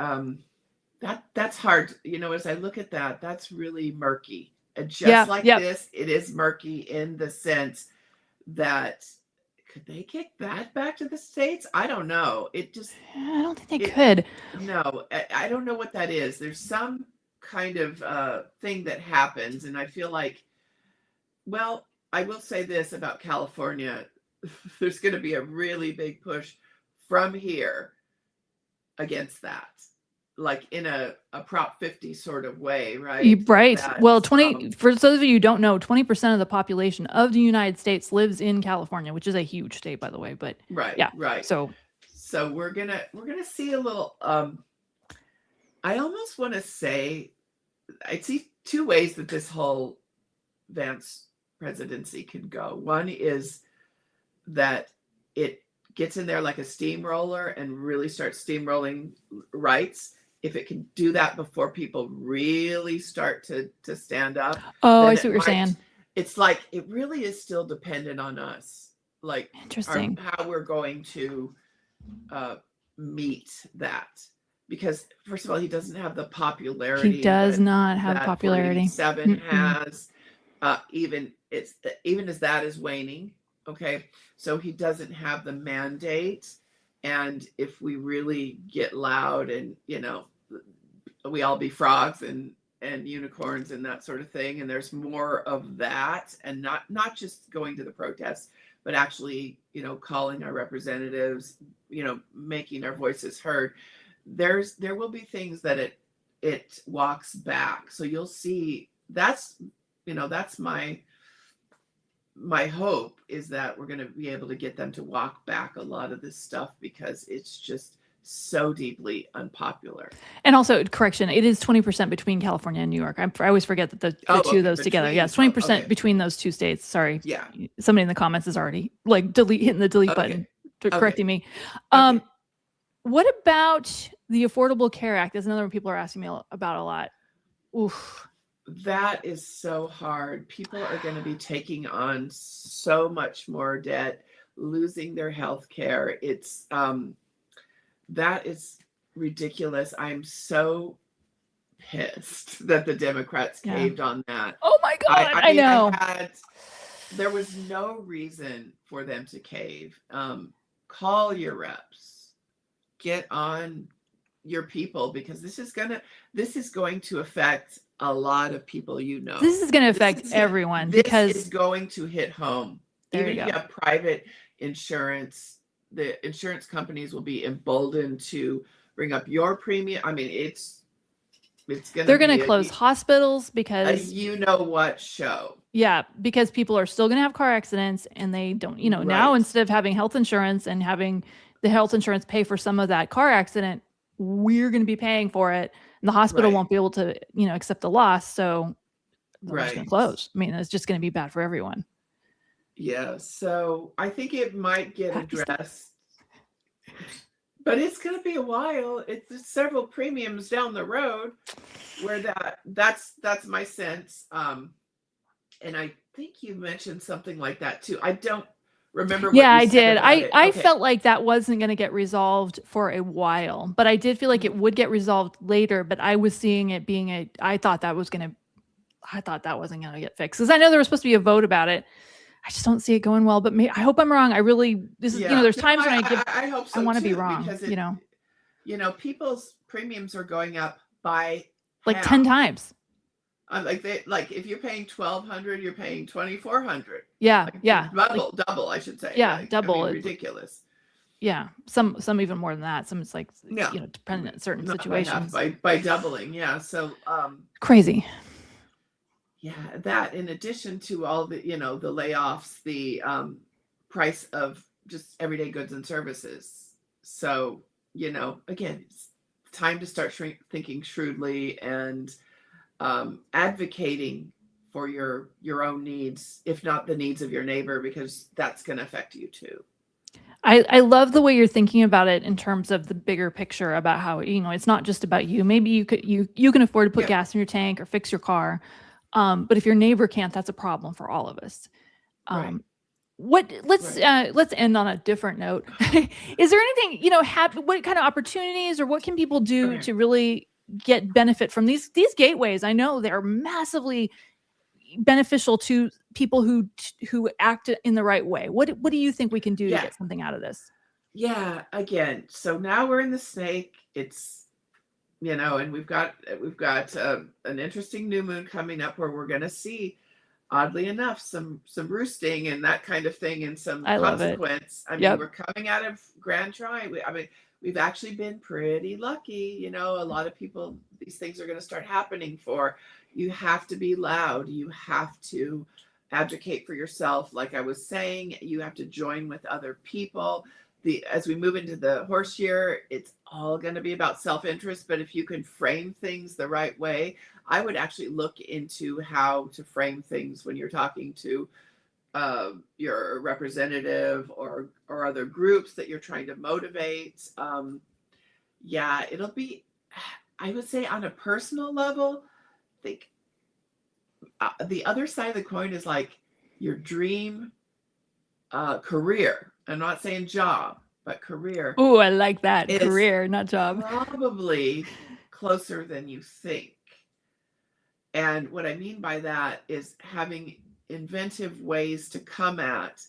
Speaker 2: that's hard. As I look at that, that's really murky. And just this, it is murky in the sense that could they kick that back to the States? I don't know. I
Speaker 1: don't think they could.
Speaker 2: No, I don't know what that is. There's some kind of thing that happens, and I feel like, well, I will say this about California. There's going to be a really big push from here against that, like in a Prop 50 sort of way, right?
Speaker 1: Right. Well, for those of you who don't know, 20% of the population of the United States lives in California, which is a huge state, by the way. But
Speaker 2: right. So we're gonna see a little. I almost want to say, I see two ways that this whole Vance presidency can go. One is that it gets in there like a steamroller and really starts steamrolling rights. If it can do that before people really start to stand up.
Speaker 1: Oh, I see what you're saying.
Speaker 2: It's like, it really is still dependent on us. Like,
Speaker 1: interesting,
Speaker 2: how we're going to meet that. Because first of all, he doesn't have the popularity.
Speaker 1: He does not have popularity.
Speaker 2: 7 has, even as that is waning. Okay. So he doesn't have the mandate. And if we really get loud and, we all be frogs and unicorns and that sort of thing, and there's more of that, and not just going to the protests, but actually, calling our representatives, making our voices heard, there will be things that it walks back. So you'll see that's my hope, is that we're going to be able to get them to walk back a lot of this stuff, because it's just so deeply unpopular.
Speaker 1: And also, correction, it is 20% between California and New York. I always forget that the two of those together. Yes, 20% between those two states. Sorry.
Speaker 2: Yeah.
Speaker 1: Somebody in the comments is already like hitting the delete button, correcting me. What about the Affordable Care Act? That's another one people are asking me about a lot. Oof.
Speaker 2: That is so hard. People are going to be taking on so much more debt, losing their health care. It's that is ridiculous. I'm so pissed that the Democrats
Speaker 1: Yeah.
Speaker 2: caved on that.
Speaker 1: Oh my God,
Speaker 2: I mean,
Speaker 1: know.
Speaker 2: there was no reason for them to cave. Call your reps, get on your people, because this is going to affect a lot of people.
Speaker 1: This is going to affect everyone because
Speaker 2: this is going to hit home.
Speaker 1: There
Speaker 2: Even
Speaker 1: you
Speaker 2: if you
Speaker 1: go.
Speaker 2: have private insurance, the insurance companies will be emboldened to bring up your premium. I mean,
Speaker 1: they're going to close hospitals
Speaker 2: a
Speaker 1: because
Speaker 2: you know what show.
Speaker 1: yeah, because people are still going to have car accidents and they don't, now
Speaker 2: Right.
Speaker 1: instead of having health insurance and having the health insurance pay for some of that car accident, we're going to be paying for it. And the hospital
Speaker 2: Right.
Speaker 1: won't be able to, accept the loss. So they're just going
Speaker 2: Right.
Speaker 1: to close. I mean, it's just going to be bad for everyone.
Speaker 2: Yeah. So I think it might get
Speaker 1: Happy stuff.
Speaker 2: addressed, but it's going to be a while. It's several premiums down the road where that's my sense. And I think you mentioned something like that too. I don't remember what
Speaker 1: Yeah,
Speaker 2: you
Speaker 1: I
Speaker 2: said
Speaker 1: did.
Speaker 2: about it.
Speaker 1: I
Speaker 2: Okay.
Speaker 1: felt like that wasn't going to get resolved for a while, but I did feel like it would get resolved later. But I was seeing it being I thought that wasn't going to get fixed because I know there was supposed to be a vote about it. I just don't see it going well. But I hope I'm wrong. I really there's times when
Speaker 2: I hope so.
Speaker 1: I want to be
Speaker 2: too,
Speaker 1: wrong.
Speaker 2: Because people's premiums are going up by
Speaker 1: like
Speaker 2: half.
Speaker 1: 10 times.
Speaker 2: Like if you're paying $1,200, you're paying $2,400.
Speaker 1: Yeah,
Speaker 2: Double, I should say.
Speaker 1: Yeah, double.
Speaker 2: I mean, ridiculous.
Speaker 1: Yeah, some even more than that. Some it's like dependent on certain
Speaker 2: Not
Speaker 1: situations.
Speaker 2: By doubling, yeah. So
Speaker 1: crazy.
Speaker 2: Yeah, that in addition to all the the layoffs, the price of just everyday goods and services. So again, it's time to start thinking shrewdly and advocating for your own needs, if not the needs of your neighbor, because that's going to affect you too.
Speaker 1: I love the way you're thinking about it in terms of the bigger picture about how it's not just about you. Maybe you can afford to put gas in your tank or fix your car, but if your neighbor can't, that's a problem for all of us.
Speaker 2: Right.
Speaker 1: Let's end on a different note. Is there anything what kind of opportunities or what can people do to really get benefit from these gateways? I know they're massively beneficial to people who act in the right way. What do you think we can do to get something out of this?
Speaker 2: Yeah, again, so now we're in the snake. It's and we've got an interesting new moon coming up where we're going to see, oddly enough, some roosting and that kind of thing, and some consequence. I mean, we're coming out of Grand Trine. We've actually been pretty lucky. A lot of people, these things are going to start happening for. You have to be loud. You have to advocate for yourself. Like I was saying, you have to join with other people. As we move into the horse year, it's all going to be about self-interest. But if you can frame things the right way, I would actually look into how to frame things when you're talking to your representative or other groups that you're trying to motivate. It'll be, I would say, on a personal level, I think the other side of the coin is like your dream career. I'm not saying job, but career.
Speaker 1: Oh, I like that. Career, not job.
Speaker 2: Probably closer than you think. And what I mean by that is having inventive ways to come at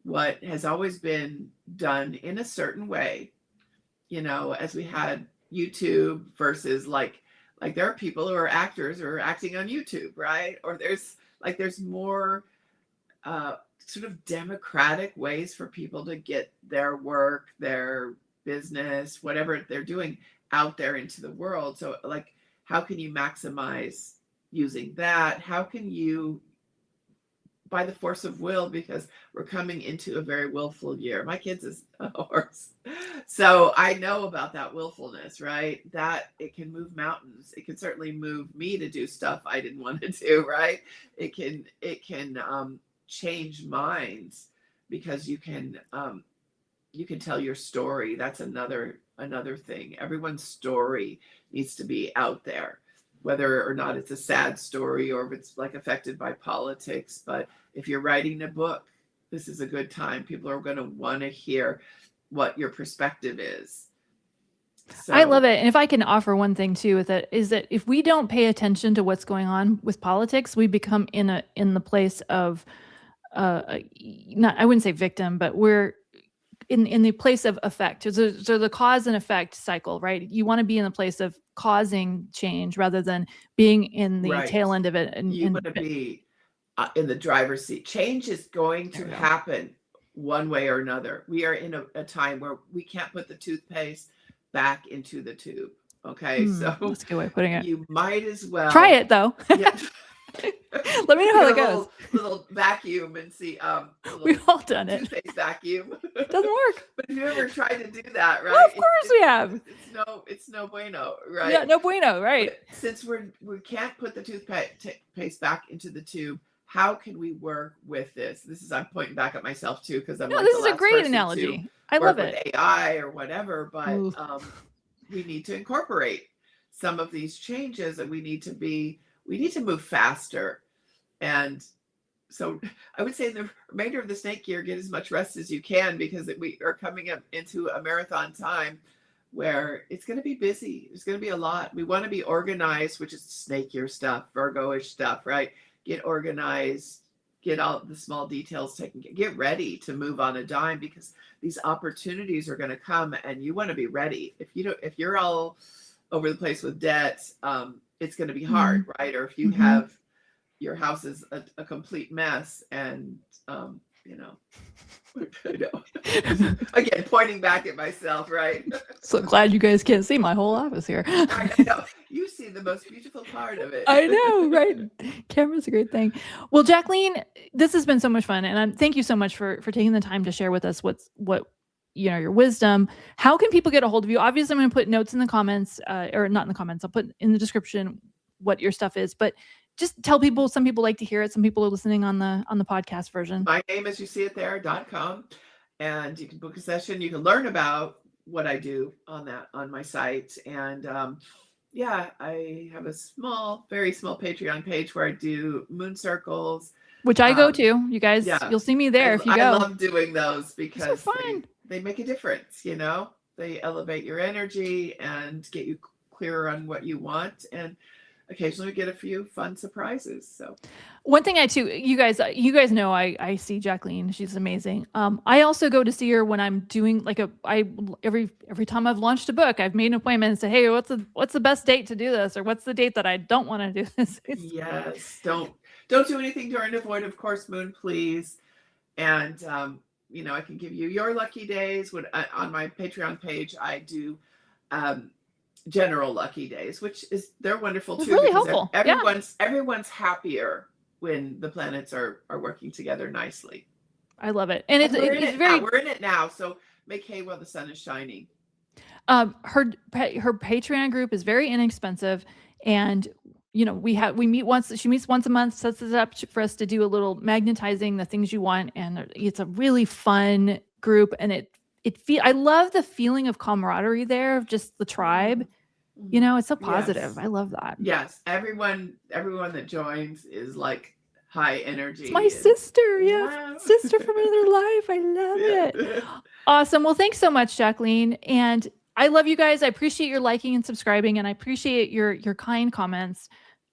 Speaker 2: what has always been done in a certain way. As we had YouTube versus like there are people who are actors who are acting on YouTube, right? Or there's more sort of democratic ways for people to get their work, their business, whatever they're doing out there into the world. So like, how can you maximize using that? How can you, by the force of will, because we're coming into a very willful year. My kids is a horse. So I know about that willfulness, right? That it can move mountains. It can certainly move me to do stuff I didn't want to do, right? It can change minds because you can you can tell your story. That's another thing. Everyone's story needs to be out there, whether or not it's a sad story or if it's like affected by politics. But if you're writing a book, this is a good time. People are going to want to hear what your perspective is. So
Speaker 1: I love it. And if I can offer one thing too with it, is that if we don't pay attention to what's going on with politics, we become in the place of not, I wouldn't say victim, but we're in the place of effect. So the cause and effect cycle, right? You want to be in the place of causing change rather than being in the
Speaker 2: Right.
Speaker 1: tail end of it. And
Speaker 2: You want to be in the driver's seat. Change is going to happen one way or another. We are in a time where we can't put the toothpaste back into the tube. Okay, so
Speaker 1: that's a good way of putting it.
Speaker 2: You might as well
Speaker 1: try it though.
Speaker 2: Yeah.
Speaker 1: Let me know how that goes.
Speaker 2: Little vacuum and see.
Speaker 1: We've all done it.
Speaker 2: Toothpaste vacuum.
Speaker 1: Doesn't work.
Speaker 2: But have you ever tried to do that? Right.
Speaker 1: Well, of course we have.
Speaker 2: It's no bueno. Right.
Speaker 1: Yeah, no bueno. Right.
Speaker 2: But since we can't put the toothpaste back into the tube, how can we work with this? I'm pointing back at myself too, because I'm like,
Speaker 1: this is a great analogy. I love it.
Speaker 2: With AI or whatever, but we need to incorporate some of these changes, and we need to move faster. And so I would say in the remainder of the snake year, get as much rest as you can, because we are coming up into a marathon time where it's going to be busy. There's going to be a lot. We want to be organized, which is snake year stuff, Virgo-ish stuff, right? Get organized, get all the small details taken, get ready to move on a dime, because these opportunities are going to come and you want to be ready. If you're all over the place with debt, it's going to be hard, right? Or if you have your house is a complete mess, and I know. Again, pointing back at myself, right?
Speaker 1: So glad you guys can't see my whole office here.
Speaker 2: I know. You see the most beautiful part of it.
Speaker 1: I know, right? Camera's a great thing. Well, Jackleen, this has been so much fun, and thank you so much for taking the time to share with us what your wisdom. How can people get a hold of you? Obviously, I'm going to put notes in the comments, or not in the comments. I'll put in the description what your stuff is, but just tell people. Some people like to hear it. Some people are listening on the podcast version.
Speaker 2: My name is youseeithere.com, and you can book a session. You can learn about what I do on my site. And I have a very small Patreon page where I do moon circles,
Speaker 1: which I go to. You guys, you'll see me there if you go.
Speaker 2: I love doing those because
Speaker 1: fun.
Speaker 2: They make a difference. They elevate your energy and get you clearer on what you want, and occasionally we get a few fun surprises. So
Speaker 1: one thing you guys know, I see Jackleen. She's amazing. I also go to see her when I'm doing every time I've launched a book, I've made an appointment and said, hey, what's the best date to do this? Or what's the date that I don't want to do this?
Speaker 2: Yes. Don't do anything during the void of course moon, please. And, I can give you your lucky days. On my Patreon page, I do, general lucky days, they're wonderful too.
Speaker 1: It's really helpful.
Speaker 2: Everyone's happier when the planets are working together nicely.
Speaker 1: I love it. And we're
Speaker 2: in it now. So make hay while the sun is shining.
Speaker 1: Her Patreon group is very inexpensive, and we meet once. She meets once a month, sets it up for us to do a little magnetizing the things you want, and it's a really fun group. And I love the feeling of camaraderie there, of just the tribe. It's so positive. Yes. I love that.
Speaker 2: Yes. Everyone that joins is like high energy.
Speaker 1: It's my sister. Yeah. Sister from another life. I love it. Awesome. Well, thanks so much, Jackleen. And I love you guys. I appreciate your liking and subscribing, and I appreciate your kind comments.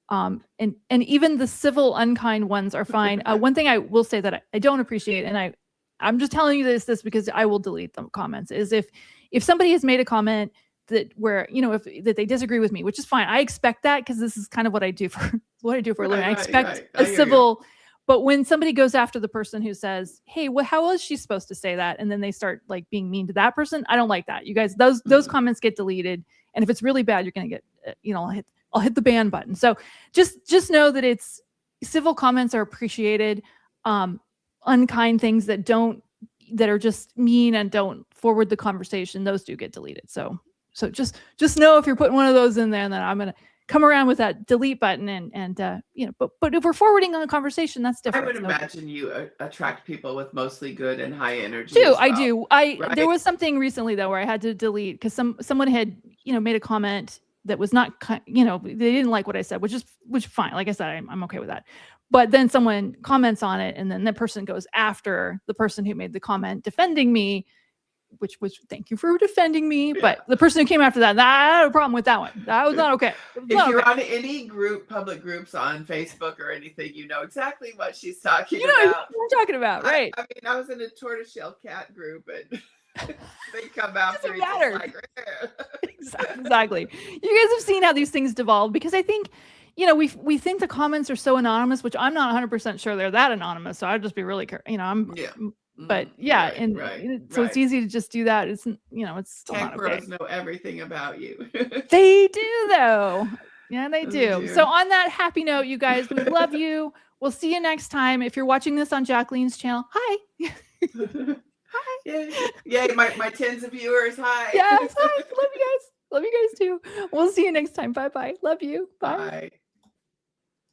Speaker 1: And even the civil, unkind ones are fine. One thing I will say that I don't appreciate, and I'm just telling you this because I will delete the comments, is if somebody has made a comment that that they disagree with me, which is fine. I expect that, because this is kind of what I do for a living. I expect a civil, but when somebody goes after the person who says, hey, how was she supposed to say that? And then they start like being mean to that person. I don't like that. You guys, those comments get deleted. And if it's really bad, you're going to get, I'll hit the ban button. So just know that civil comments are appreciated. Unkind things that are just mean and don't forward the conversation, those do get deleted. So just know if you're putting one of those in there, then I'm going to come around with that delete button and you know, but if we're forwarding on a conversation, that's
Speaker 2: I
Speaker 1: different.
Speaker 2: would
Speaker 1: So-
Speaker 2: imagine you attract people with mostly good and high energy.
Speaker 1: do
Speaker 2: as
Speaker 1: I
Speaker 2: well,
Speaker 1: do
Speaker 2: right?
Speaker 1: there was something recently though where I had to delete because someone had, you know, made a comment that was not you know, they didn't like what I said, which is fine. Like I said, I'm okay with that. But then someone comments on it, and then the person goes after the person who made the comment defending me, which thank you for defending me.
Speaker 2: Yeah.
Speaker 1: But the person who came after that, I had a problem with that one. That was not okay. It was
Speaker 2: If
Speaker 1: not
Speaker 2: you're
Speaker 1: okay.
Speaker 2: on any public groups on Facebook or anything, you know exactly what she's talking
Speaker 1: You know
Speaker 2: about.
Speaker 1: what I'm talking about, right?
Speaker 2: I mean, I was in a tortoiseshell cat group, and they come after
Speaker 1: Doesn't
Speaker 2: each other.
Speaker 1: matter.
Speaker 2: Like,
Speaker 1: Exactly. You guys have seen how these things devolve, because I think, you know, we think the comments are so anonymous, which I'm not 100% sure they're that anonymous. So I'd just be really, you know,
Speaker 2: yeah.
Speaker 1: but yeah,
Speaker 2: Right,
Speaker 1: and
Speaker 2: right,
Speaker 1: so it's easy to just do that. It's, you know, it's still
Speaker 2: Tech
Speaker 1: not okay.
Speaker 2: pros know everything about you.
Speaker 1: They do though. Yeah, they do.
Speaker 2: dear.
Speaker 1: So on that happy note, you guys, we love you. We'll see you next time. If you're watching this on Jackleen's channel, hi.
Speaker 2: Hi. Yay, my tens of viewers. Hi.
Speaker 1: Yes, hi. Love you guys. Love you guys too. We'll see you next time. Bye bye. Love you. Bye.
Speaker 2: Bye.